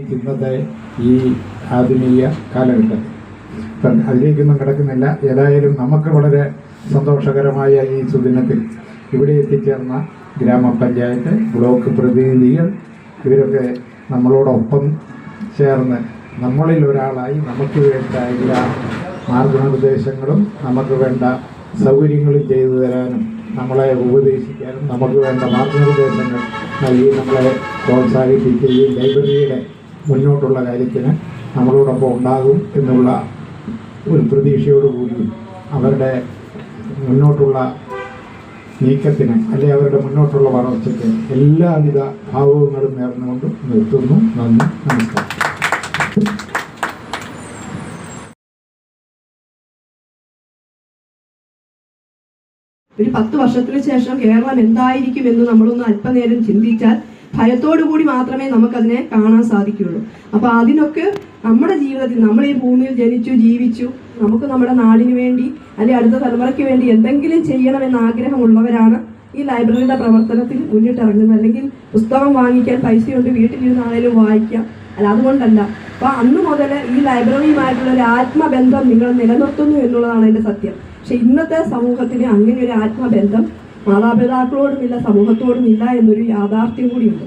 ഇന്നത്തെ ഈ ആധുനിക കാലഘട്ടത്തിൽ ഇപ്പം അതിലേക്കൊന്നും കിടക്കുന്നില്ല. ഏതായാലും നമുക്ക് വളരെ സന്തോഷകരമായ ഈ സുദിനത്തിൽ ഇവിടെ എത്തിച്ചേർന്ന ഗ്രാമപഞ്ചായത്ത്, ബ്ലോക്ക് പ്രതിനിധികൾ ഇവരൊക്കെ നമ്മളോടൊപ്പം ചേർന്ന് നമ്മളിൽ ഒരാളായി നമുക്ക് വേണ്ട എല്ലാ മാർഗനിർദ്ദേശങ്ങളും നമുക്ക് വേണ്ട സൗകര്യങ്ങളും ചെയ്തു തരാനും നമ്മളെ ഉപദേശിക്കാനും നമുക്ക് വേണ്ട മാർഗനിർദ്ദേശങ്ങൾ നൽകി നമ്മളെ പ്രോത്സാഹിപ്പിക്കുകയും ലൈബ്രറിയുടെ മുന്നോട്ടുള്ള കാര്യത്തിന് നമ്മളോടൊപ്പം ഉണ്ടാകും എന്നുള്ള ഒരു പ്രതീക്ഷയോടുകൂടി അവരുടെ മുന്നോട്ടുള്ള നീക്കത്തിന് അല്ലെങ്കിൽ അവരുടെ മുന്നോട്ടുള്ള വളർച്ചയ്ക്ക് എല്ലാവിധ ഭാവങ്ങളും നേർന്നുകൊണ്ട് നിർത്തുന്നു. നന്ദി, നമസ്കാരം. ഒരു 10 വർഷത്തിന് ശേഷം കേരളം എന്തായിരിക്കും എന്ന് നമ്മളൊന്ന് അല്പനേരം ചിന്തിച്ചാൽ ഭയത്തോടു കൂടി മാത്രമേ നമുക്കതിനെ കാണാൻ സാധിക്കുകയുള്ളൂ. അപ്പോൾ അതിനൊക്കെ നമ്മുടെ ജീവിതത്തിൽ നമ്മൾ ഈ ഭൂമിയിൽ ജനിച്ചു ജീവിച്ചു, നമുക്ക് നമ്മുടെ നാടിന് വേണ്ടി അല്ലെങ്കിൽ അടുത്ത തലമുറയ്ക്ക് വേണ്ടി എന്തെങ്കിലും ചെയ്യണമെന്ന് ആഗ്രഹമുള്ളവരാണ് ഈ ലൈബ്രറിയുടെ പ്രവർത്തനത്തിൽ മുന്നിട്ടിറങ്ങുന്നത്. അല്ലെങ്കിൽ പുസ്തകം വാങ്ങിക്കാൻ പൈസയുണ്ട്, വീട്ടിലിരുന്നാണേലും വായിക്കാം, അല്ല അതുകൊണ്ടല്ല. അപ്പോൾ അന്ന് മുതൽ ഈ ലൈബ്രറിയുമായിട്ടുള്ള ഒരു ആത്മബന്ധം നിങ്ങൾ നിലനിർത്തുന്നു എന്നുള്ളതാണ് അതിൻ്റെ സത്യം. പക്ഷെ ഇന്നത്തെ സമൂഹത്തിന് അങ്ങനെ ഒരു ആത്മബന്ധം മാതാപിതാക്കളോടുമില്ല, സമൂഹത്തോടുമില്ല എന്നൊരു യാഥാർത്ഥ്യം കൂടിയുണ്ട്.